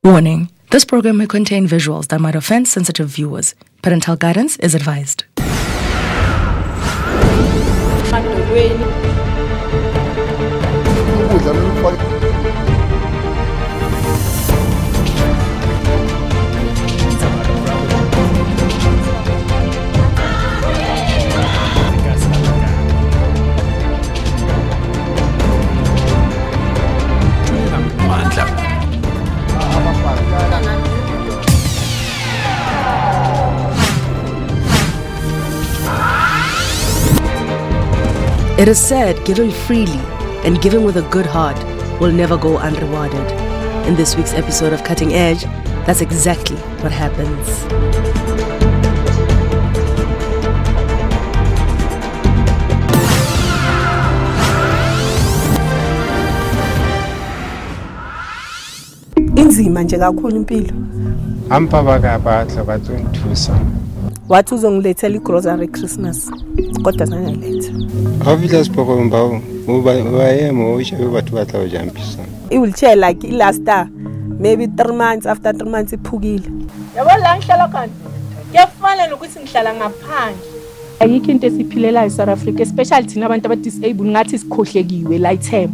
Warning, this program may contain visuals that might offend sensitive viewers. Parental guidance is advised. It is said giving freely and giving with a good heart will never go unrewarded. In this week's episode of Cutting Edge, that's exactly what happens. Inzima nje kakhulu impilo. Ampa bakabadla batsungithusa. Wathi uzongilethela igrocery Christmas. Kodwa zangaletha. Avila siphokomba ubayemo ushabe bathu batla ujampisa. It will chair like last year, maybe 3 months after 3 months iphukile. Yabo la ngihlala khona. Kuyafanele ukuthi ngihlala ngaphandle. Ayikho into esiphilelayo eSouth Africa, especially thina abantu aba disabled ngathi sikhohlekiwe la item.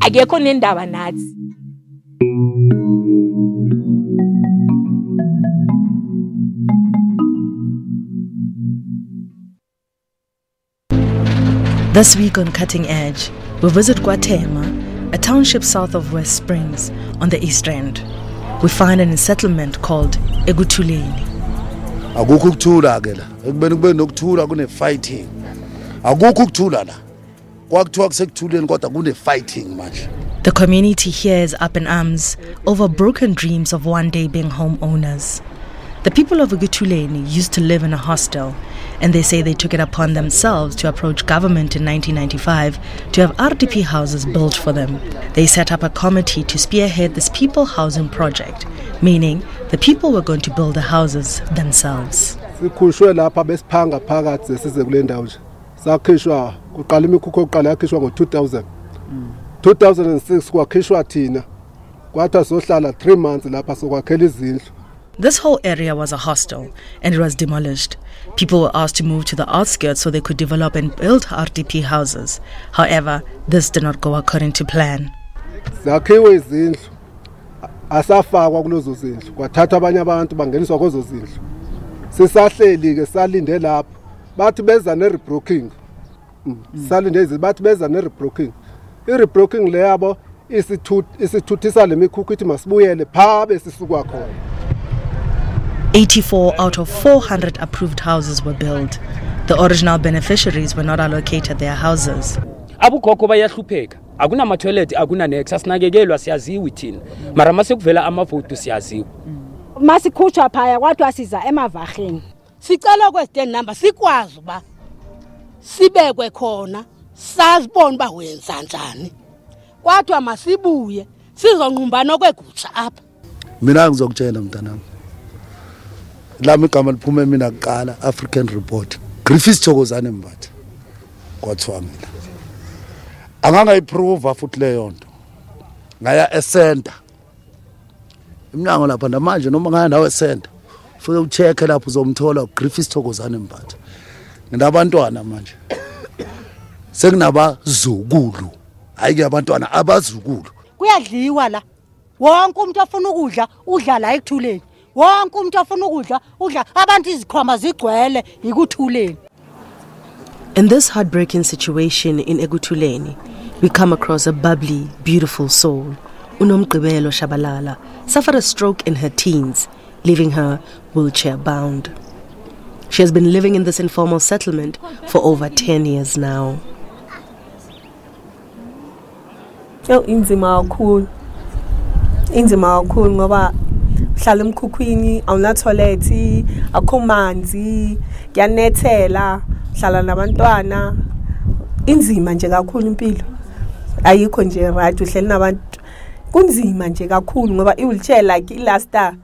Akekho nendaba nathi. This week on Cutting Edge, we visit Gauteng, a township south of West Springs on the East End. We find a settlement called Ekuthuleni. Akukho ukuthula ke la. Ekubeni kube nokuthula kune fighting. Akukho ukuthula la. Kwakuthiwa kusekuthuleni kodwa kune fighting manje. The community here is up in arms over broken dreams of one day being homeowners. The people of Ekuthuleni used to live in a hostel, and they say they took it upon themselves to approach government in 1995 to have RDP houses built for them. They set up a committee to spearhead this people housing project, meaning the people were going to build the houses themselves. Sikhushwe lapha besiphanga phakathi size kule ndawo nje. Sakhishwa kuqala imikhukho oqala yakhishwa ngo2000. 2006 kwakhishwa thina. Kwathi sohlala 3 months lapha sokwakhela izindlu. This whole area was a hostel, and it was demolished. People were asked to move to the outskirts so they could develop and build RDP houses. However, this did not go according to plan. Zakhiwe izindlu asafakwa kulozo zindlu kwathatha abanye abantu bangeniswa kuzo zindlu. Sisahleli ke salinde lapha bathi beza nerebroking. Salinde bathi beza nerebroking. Irebroking le yabo isithuthisa lemikhukhu ithi masibuyele pha besisuka khona. 84 out of 400 approved houses were built. The original beneficiaries were not allocated their houses. Abukhokho bayahlupheka. Akuna ma toilet, akuna next. Asinakekelwa siyaziwe thina. Mara mase kuvela amavoto siyaziwe. Masikhutshwa phaya kwathi siza emavaheni. Sicela kwestand number sikwazi ba sibekwe khona sazibona ba wenza njani. Kwathi masibuye sizonqumbana kwegutsha apha. Mina ngizokutshela mntanami. Lami igama liphume mina kuqala African Report. Griffiths Thokozane Mbatha. Kwathiwa mina. Angangayiprove futhi leyo nto. Ngaya eCenter. Iminyango lapha namanje noma ngaya nawe eCenter. Ufike ucheck lapho uzomthola Griffiths Thokozane Mbatha. Nginabantwana manje. Sekunabazukulu. Hayi abantwana abazukulu. Kuyadliwa la. Wonke umuntu afuna ukudla, udla la ekuthuleni. Wonke umuntu afuna ukudla, udla abantu izikhwama zigcwele ikuthuleni. In this heartbreaking situation in Ekuthuleni, we come across a bubbly, beautiful soul. Unomgqibelo Shabalala suffered a stroke in her teens, leaving her wheelchair-bound. She has been living in this informal settlement for over 10 years now. Inzima kakhulu ngoba hlala emkhukhwini awuna toilet akho manzi kuyanethela hlala nabantwana inzima nje kakhulu impilo ayikho nje right uhleli nabantu kunzima nje kakhulu ngoba iwheelchair like last year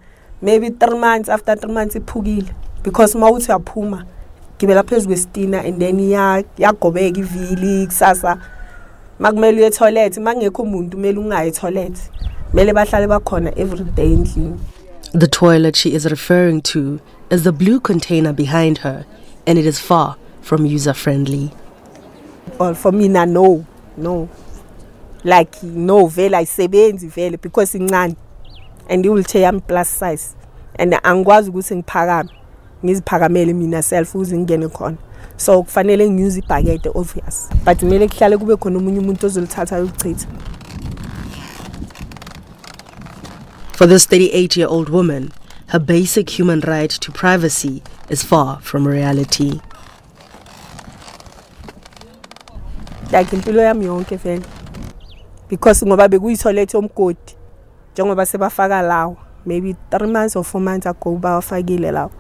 maybe 3 months after 3 months iphukile because mawuthi uyaphuma gibela phezulu kwesitina and then yagobeka ivili kusasa makumele uye toilet mangekho umuntu kumele ungaye toilet mele bahlale bakhona every day endlini. The toilet she is referring to is the blue container behind her, and it is far from user-friendly. Well, for me, no. Like, no, vele ayisebenzi vele because incane. And i-wheelchair yami plus size. And angikwazi ukuthi ngiphakame. Ngiziphakamele mina self ukuze ngene khona. So kufanele ngiuse ibhakede obvious. But kumele kuhlale kube khona omunye umuntu ozolithatha ayochitha. For this 38-year-old woman, her basic human right to privacy is far from reality. Like impilo yami yonke vele. Because ngoba bekuyitoilet yomgodi. Njengoba sebafaka lawo. Maybe 3 months or 4 months ago bawafakile lawo.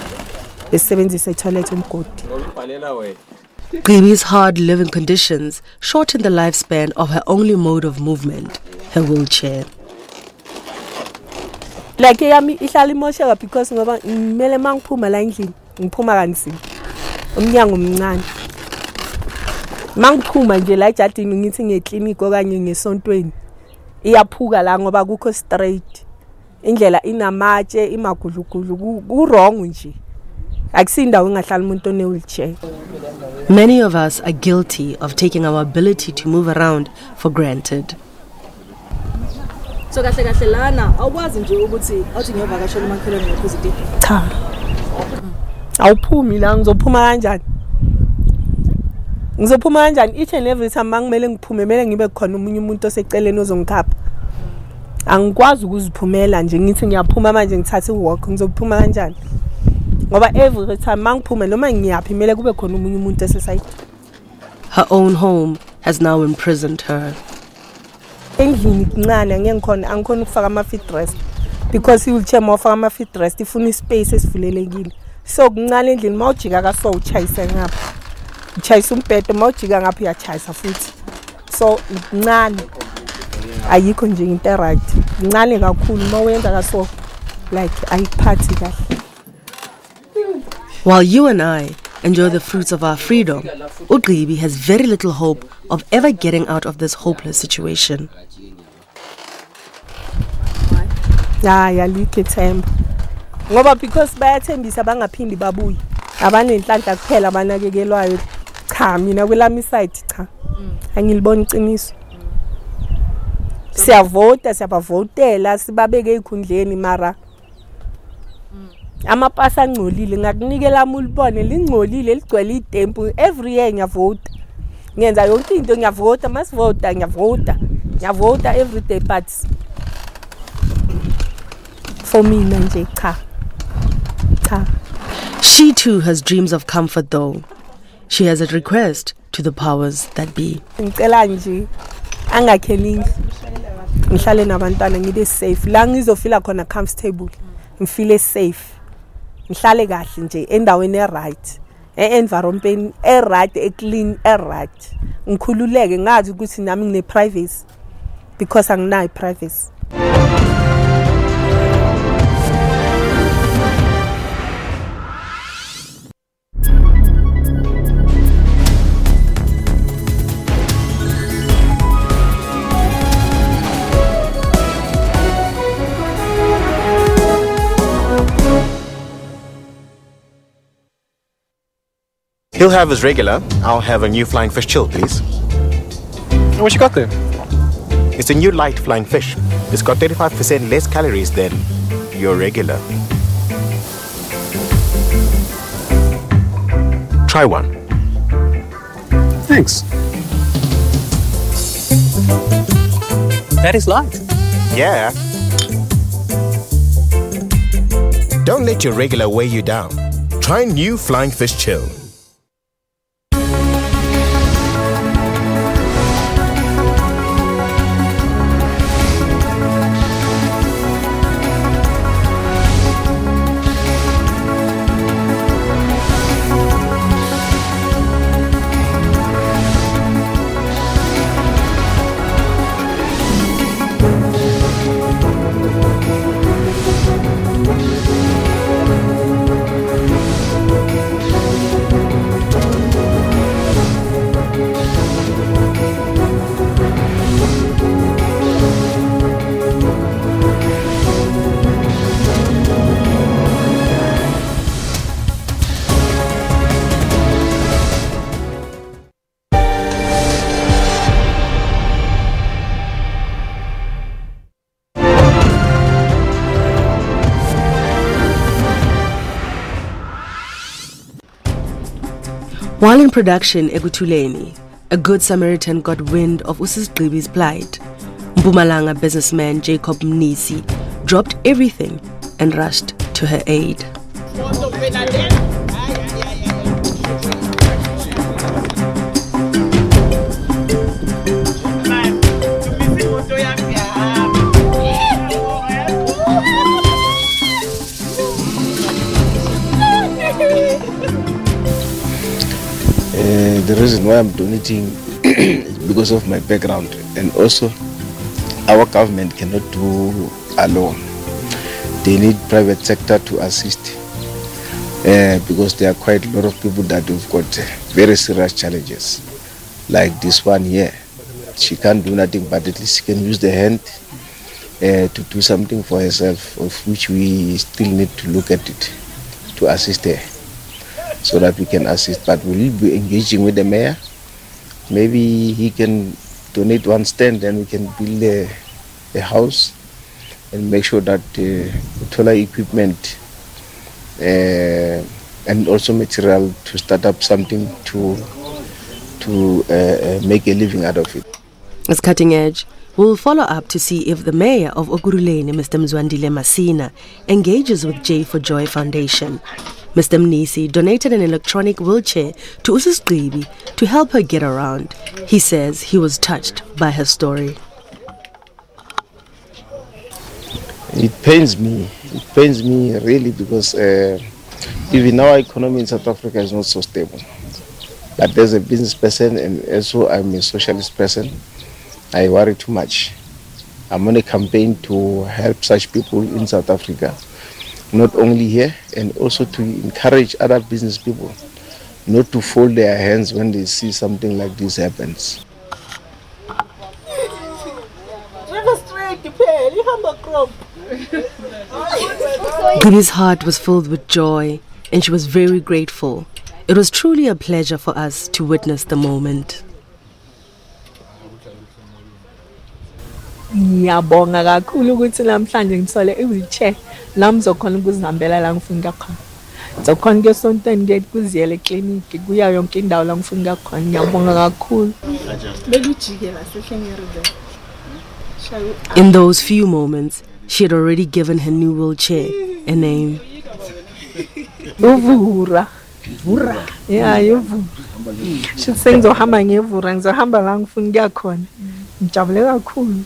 Besebenzisa itoilet yomgodi. Gibi's hard living conditions shorten the lifespan of her only mode of movement, her wheelchair. Like yami ihlala imosheka because ngoba ngimele mangiphuma la endlini ngiphuma kanzima. Umnyango omncane. Mangiphuma nje la ejardini ngithi ngeclinic okanye ngesontweni. Iyaphuka la ngoba kukho straight. Indlela inamatshe imagudlugudlu ku wrong nje. Akusindawo engahlala umuntu one wheelchair. Many of us are guilty of taking our ability to move around for granted. So kahle kahle lana awukwazi nje ukuthi awuthi ngiyovakashela umakhelwane ngepositive. Cha. Awuphumi la ngizophuma kanjani? Ngizophuma kanjani each and every time mangimele ngiphume mele ngibe khona umunye umuntu oseceleni ozongikhapha. Angikwazi ukuziphumela nje ngithi ngiyaphuma manje ngithathe walk ngizophuma kanjani? Ngoba every time mangiphuma noma ngiyaphi mele kube khona umunye umuntu eseside. Her own home has now imprisoned her. Endlini kuncane angikhona ukufaka ama feet rest because i-wheelchair mawufaka ama feet rest ifuna ispace esivulelekile. So kuncane endlini mawujika kaso uchayisa ngapha. Uchayisa umbhedo mawujika ngapha uyachayisa futhi. So kuncane ayikho nje into right. Kuncane kakhulu mawenza kaso like ayiphathi kahle. While you and I enjoy the fruits of our freedom, Uqibi has very little hope of ever getting out of this hopeless situation. Yeah, like ithemba. Ngoba because bayathembisa bangaphindi babuye. Abanenhlanhla kuphela abanakekelwayo. Cha, mina kwelami side cha. Angilibona iqiniso. Siyavota, siyabavotela, sibabeke ezikhundleni mara amapasi angcolile ngakunikela mulibone lingcolile ligcwele itempu every year ngiyavota. Ngenza yonke into ngiyavota, masivota ngiyavota every day but for me nje cha. She too has dreams of comfort though. She has a request to the powers that be. Ngicela nje angakheli ngihlale nabantwana ngibe safe la ngizofila khona comfortable ngifile safe ngihlale kahle nje endaweni eright environment eright eclean eright ngikhululeke ngazi ukuthi nami ngine privacy because anginayo privacy. He'll have his regular. I'll have a new flying fish chill, please. What you got there? It's a new light flying fish. It's got 35% less calories than your regular. Try one. Thanks. That is light. Yeah. Don't let your regular weigh you down. Try new flying fish chill. While in production eGauteng, a good Samaritan got wind of Usisgqibi's plight. Mpumalanga businessman Jacob Zuma dropped everything and rushed to her aid. The reason why I'm donating is because of my background, and also our government cannot do alone. They need private sector to assist because there are quite a lot of people that have got very serious challenges. Like this one here, she can't do nothing, but at least she can use the hand to do something for herself, of which we still need to look at it to assist her, so that we can assist. But we will be engaging with the mayor. Maybe he can donate one stand and we can build a house and make sure that toilet equipment and also material to start up something to make a living out of it. As Cutting Edge, we will follow up to see if the mayor of Ekurhuleni, Mr. Mzwandile Masina, engages with J for Joy Foundation. Mr. Mnisi donated an electronic wheelchair to Usisgqibi to help her get around. He says he was touched by her story. It pains me really, because even our economy in South Africa is not so stable. But as a business person, and also I'm a socialist person, I worry too much. I'm on a campaign to help such people in South Africa, not only here, and also to encourage other business people not to fold their hands when they see something like this happens. Gubi's heart was filled with joy, and she was very grateful. It was truly a pleasure for us to witness the moment. Ngiyabonga kakhulu ukuthi namhlanje ngithole i-wheelchair la ngizokhona ukuzihambela la ngifuna khona. Ngizokhona kuyosontweni ngiye kuziyele ekliniki kuya yonke indawo la ngifuna khona. Ngiyabonga kakhulu. In those few moments, she had already given her new wheelchair a name. Uvura. Vura. Yeah, Uvura. She ngizohamba ngevura, ngizohamba la ngifuna khona. Ngijabule kakhulu.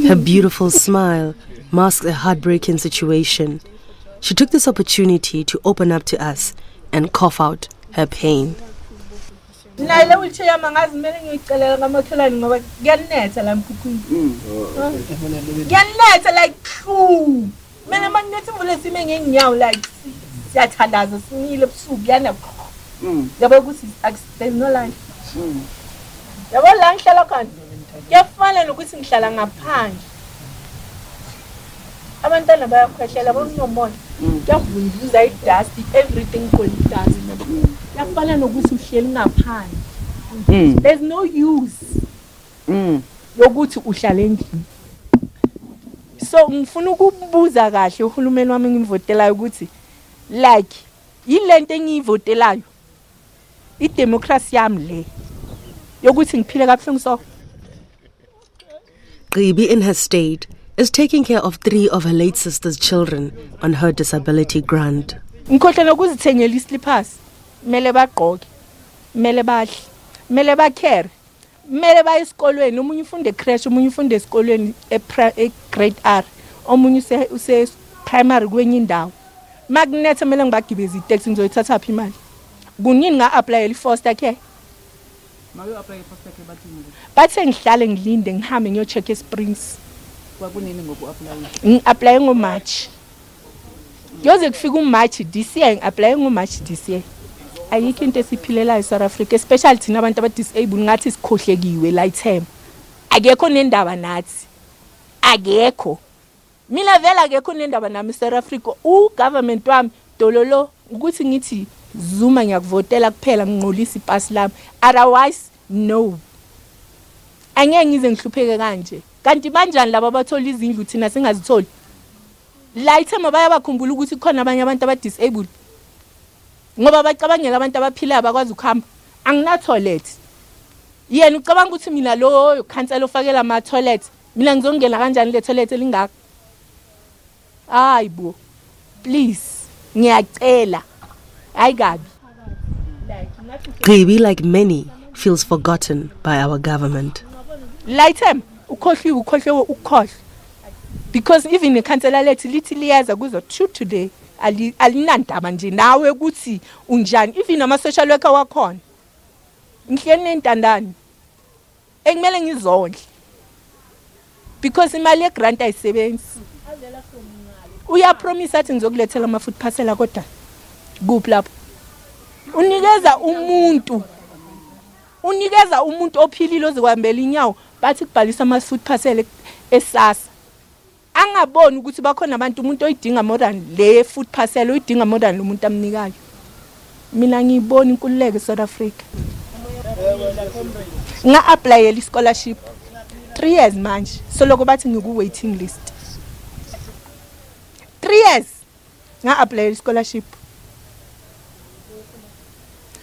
Her beautiful smile masks a heartbreaking situation. She took this opportunity to open up to us and cough out her pain. Like there's no life. Yabo la ngihlala khona kuyafana nokuthi ngihlala ngaphandle. Abantwana bayakhwehlela bonomoya kuyavunduza idust, everything called dust. Kuyafana nokuthi uhleli ngaphandle. There's no use yokuthi uhlale endlini. So ngifuna ukubuza kahle uhulumeni wami ngimvotelayo ukuthi like yilento engiyivotelayo i-democracy yami le yokuthi ngiphile kabuhlungu so. Gqibi, in her state, is taking care of 3 of her late sister's children on her disability grant. Ngikhohlela ukuzithengela islippers, mele bagqoke, mele badle, mele bakhere, mele baye esikolweni, umunye ufunda ecreche, umunye ufunda esikolweni grade R, omunye use primary kwenye indawo. Magnet mele ngibagibeza itaxi ngizoyithatha phi imali. Kunini nga-apply i-foster care? Bathe ngihlale ngilinde ngihambe ngiyo-check eSprings. Ngi-apply ngoMarch. Kuyoze kufika uMarch this year, ngi-apply ngoMarch this year. Ayikho into esiphilelayo eSouth Africa, especially thina abantu aba-disabled ngathi sikhohlekiwe la ithemba. Akekho nendaba nathi. Akekho. Mina vele akekho nendaba nami eSouth Africa. U-government wami dololo ukuthi ngithi Zuma ngiyakuvotela kuphela nginqolisa ipasi lami, otherwise no. Angeke ngize ngihlupheke kanje. Kanti banjani laba abathola izindlu thina singazitholi? la ithema bayabakhumbula ukuthi khona abanye abantu aba-disabled ngoba bacabangela abantu abaphilayo bakwazi ukuhamba angina-toilet yena ucabanga ukuthi mina loyo khansela ofakela ama-toilet mina ngizongena kanjani le toilet elingaka hayi bo please ngiyacela hayi kabi. Gqibi, like many, feels forgotten by our government. Lightem ukhohliwe because even ikhansela lethu lithi liyaza kuzo-2 today alinandaba nje nawe ukuthi unjani even ama-social worker wakhona ngihleli nentandane ekumele ngizondle because imali yegrant ayisebenzi uyapromise athi ngizokulethela ama-food parcel kodwa kuphi lapho unikeza umuntu ophilile ozikwambela inyawo bathi kubhalisa ama-food parcel esasa angaboni ukuthi bakhona abantu umuntu oyidinga more than le food parcel oyidinga more than lo muntu amnikayo. Mina ngiyibona inkululeko eSouth Africa. Nga-applyela i-scholarship 3 years manje soloko bathi ngiku-waiting list 3 years nga-applyela i-scholarship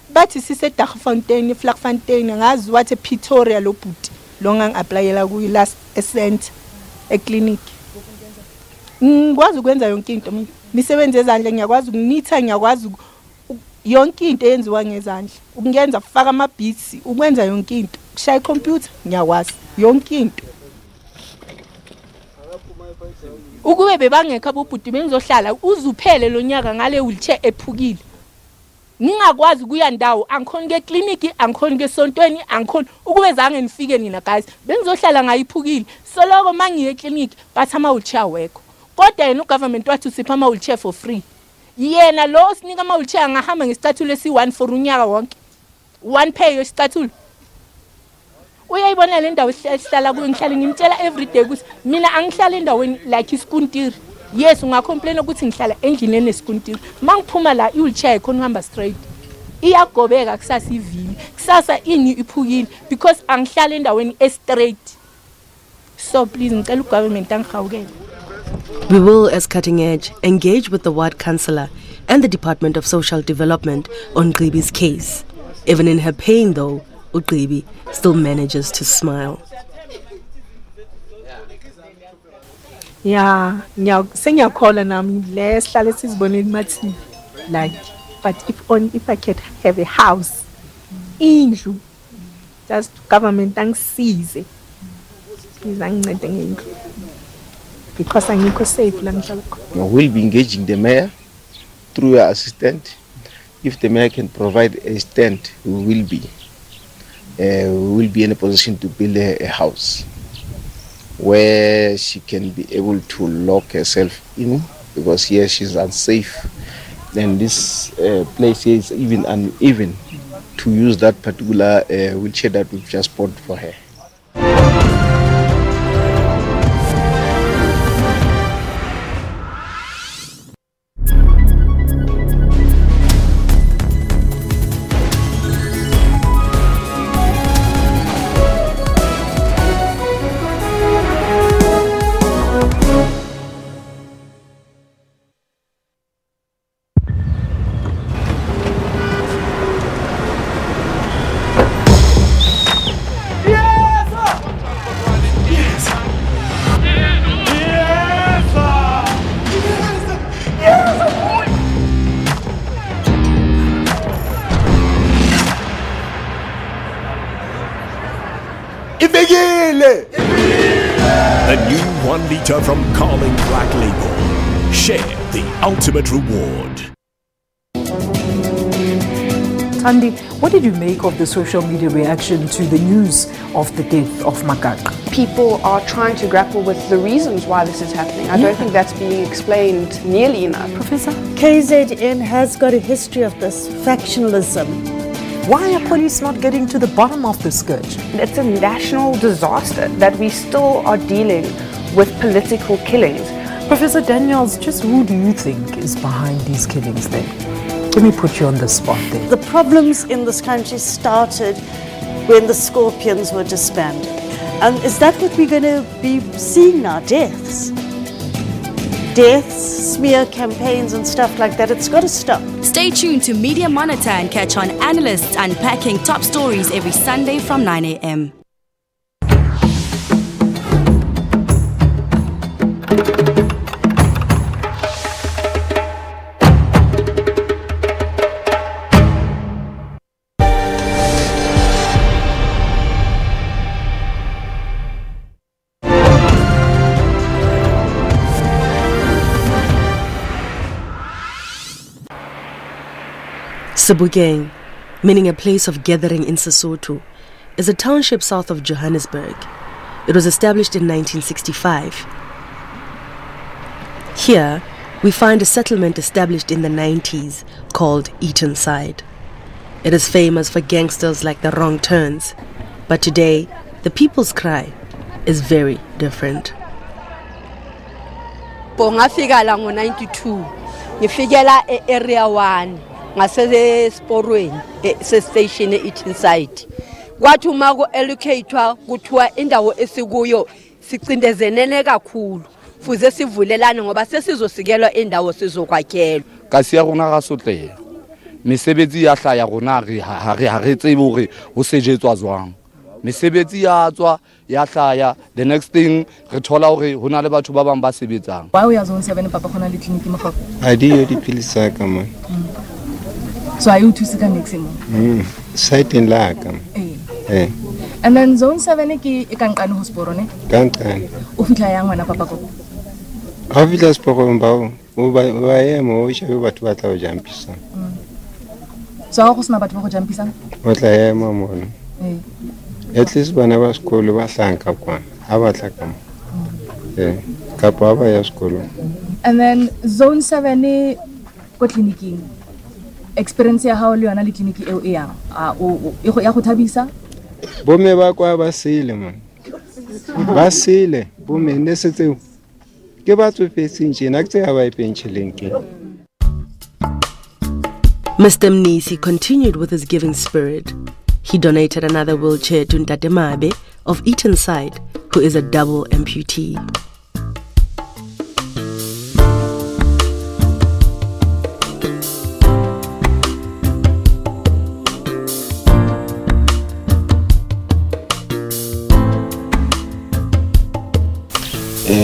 bathi sise-Dagfontein eVlakfontein ngazi wathi ePretoria lo bhuti lo ngangi-applyela kuyi last center eclinic. Ngikwazi ukwenza yonke into mina misebenzi ezandla ngiyakwazi ukunitha ngiyakwazi yonke into eyenziwa ngezandla ukungenza kufaka ama-beats ukwenza yonke into kushaya icomputer ngiyakwazi yonke into ukube bebangekho abobhuti bengizohlala uzuphele lo nyaka ngale wheelchair ephukile ngingakwazi kuya ndawo angikhona ke clinic angikhona ke sontweni angikhona ukube zange nifike nina guys bengizohlala ngayiphukile soloko mangiye clinic bathi ama-wheelchair wekho kodwa yena ugovernment wathi usipha ama-wheelchair for free yena lo sinika ama-wheelchair angahamba ngesicathulo esi-1 for unyaka wonke 1 pay yesicathulo uyayibona le ndawo esihlala kuyo ngihlale ngimtshela everyday ukuthi mina angihlala endaweni like isikuntiri yes ungacomplain ukuthi ngihlala endlini enesikuntiri mangiphuma la i-wheelchair khona uhamba straight iyagobeka kusasa ivili kusasa ini iphukile because angihlala endaweni e-straight so please ngicela ugovernment angihawukele. We will, as Cutting Edge, engage with the ward councillor and the Department of Social Development on Gqibi's case. Even in her pain, though, Gqibi still manages to smile. Yeah, sengiyakhona nami le sihlale sizibonela mathi like but if I could have a house indlu just government angisize please angincede ngendlu because angikho safe la ngihlala khona. We'll be engaging the mayor through her assistant. If the mayor can provide a stand, we will be in a position to build a house where she can be able to lock herself in because here she's unsafe. Then this place here is even uneven to use that particular wheelchair that we've just bought for her. A new 1 litre from Carling Black Label. Share the ultimate reward. Thandi, what did you make of the social media reaction to the news of the death of Makaka? People are trying to grapple with the reasons why this is happening. I don't think that's being explained nearly enough. Professor? KZN has got a history of this factionalism. Why are police not getting to the bottom of the scourge? It's a national disaster that we still are dealing with political killings. Professor Daniels, just who do you think is behind these killings then? Let me put you on the spot there. The problems in this country started when the Scorpions were disbanded. And is that what we're going to be seeing now, deaths? deaths, smear campaigns and stuff like that. It's got to stop. Stay tuned to Media Monitor and catch on analysts unpacking top stories every Sunday from 9 a.m. Sebokeng, meaning a place of gathering in Sesotho, is a township south of Johannesburg. It was established in 1965. Here, we find a settlement established in the 90s called Eatonside. It is famous for gangsters like the Wrong Turns, but today, the people's cry is very different. Ngafika la ngo92 ngifikela area 1 ngase sporweni se station Eatonside kwathi uma ku allocatewa kuthiwa indawo esikuyo sicindezenene kakhulu fuze sivulelane ngoba sesizosikelwa indawo sizokwakhelwa kasi ya rona ga sotleya mesebetsi ya hlaya rona ha re tsebe hore ho sejetswa zwang mesebetsi ya tswa ya hlaya the next thing re thola hore hona le batho ba bang ba sebetsang Why we are zone 7 papa khona le clinic mo gago a di yo dipilisa ka man So are you to sika maximum site in la ka eh and then zone 7 ke e kankane hospital ne kankane o fitla yang ngwana papa go a fitla spoko mbao o ba ye mo shabe batho ba tla o jampisa so a go sna batho ba go jampisa o tla ye mo mono at least bana ba sekolo ba hlanka kwa ha ba tla ka mo ka pa ba ya sekolo and then zone 7 ko clinicing experience ya hao le yona le clinic eo e yang o ya go thabisa bomme ba kwa ba sile man ba sile bomme ne setse ke ba tsofetseng tjena ke tsa ba ipentšheleng ke Mr. Mnisi continued with his giving spirit. He donated another wheelchair to Ntate Mabe of Eatonside, who is a double amputee.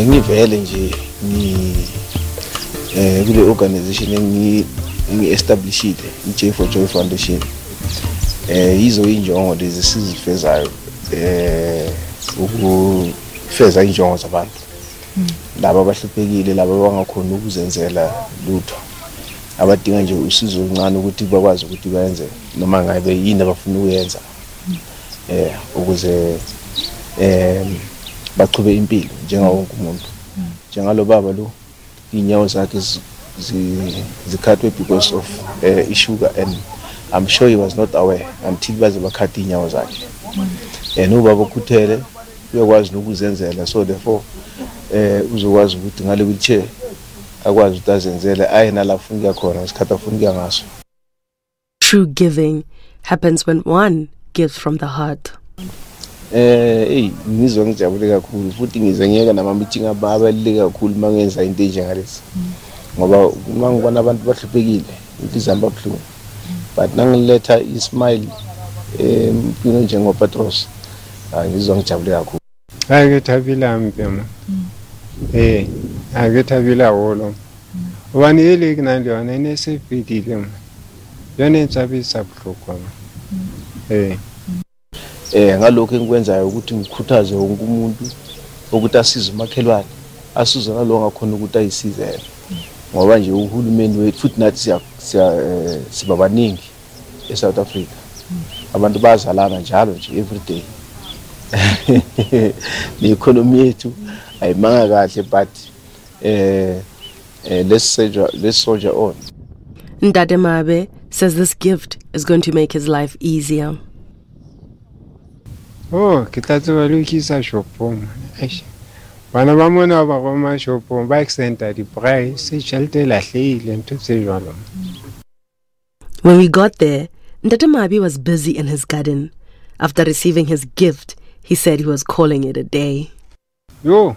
Ngivele nje kule organization ngi-establishile i-J for Joy Foundation yizo injongo lezi sizifezayo ukufeza injongo zabantu laba abahluphekile laba abangakhona ukuzenzela lutho abadinga nje usizo oluncane ukuthi bakwazi ukuthi bayenze noma ngabe yini abafuna ukuyenza ukuze baqhube impilo njengawo wonke umuntu njengalo baba lo inyawo zakhe zikhathwe because of sugar and I'm sure he was not aware until baze bakhatha inyawo zakhe ubaba ukhuthele uyakwazi ukuzenzela so therefore uzokwazi ukuthi ngale wheelchair akwazi ukuthi azenzele ayena la afuna khona isikhathi afuna ngaso. True giving happens when one gives from the heart. Ngizwe ngijabule kakhulu futhi ngize ngiyeka nama-meeting abaluleke kakhulu mangenza into enjengalezi ngoba mangibona abantu bahluphekile inhliziyo ababuhlungu but nangiletha ismile empilo njengopatros ngizwe ngijabule kakhulu. Ngithabile mpema ngithabile wolo ubani ile kunandi yona inesefidile yona etsabisa buhlungu ngalokho engikwenzayo ukuthi ngikhuthaze wonke umuntu ukuthi asize umakhelwane asuze nalo ngakhona ukuthi ayisize yena ngoba nje uhulumeni wethu futhi nathi sibabaningi eSouth Africa abantu bazalana njalo nje every day the-economy yethu ayimanga kahle but let's soldier on. Ntate Mabe says this gift is going to make his life easier. Ke tla tseba le kisa shopong bana ba mona ba go ma shopong ba extenda di price tšhelete lahlile ntho tse jwalo. When we got there, Ntate Mabe was busy in his garden. After receiving his gift, he said he was calling it a day. Yo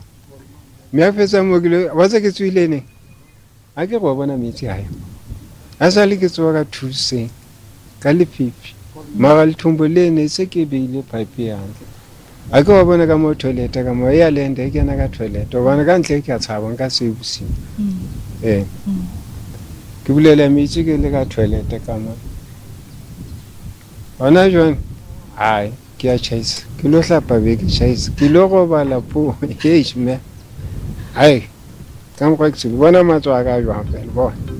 me a fetsa mo ke wa tsa ke tswile ne a ke go bona metsi hae a sa le ke tsoa ka thuse ka lefifi mara lethombo le ne se ke beile pipe ya a ke wa bona ka mo toilet ka mo ya lende ke na ka toilet o bona ka ntle ke a tshaba nka se busi ke bulela metsi ke le ka toilet ka mo ona jone ai ke a chase ke lo hlapa be ke chase ke lo go bala po eish me ai ka mo ke bona matswa ka jwa fela bona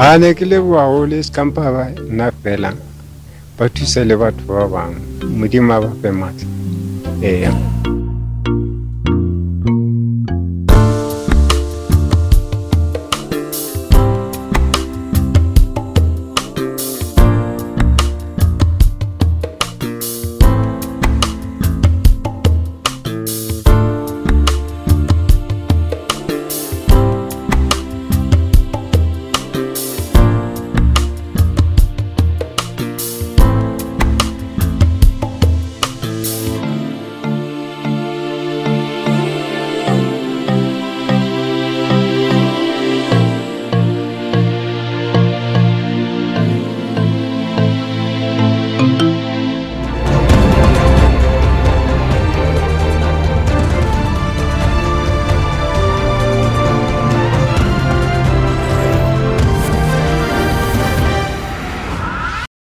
ane ke le bua ho le skampa ba na fela ba thusa le batho ba bang modimo ba fe matla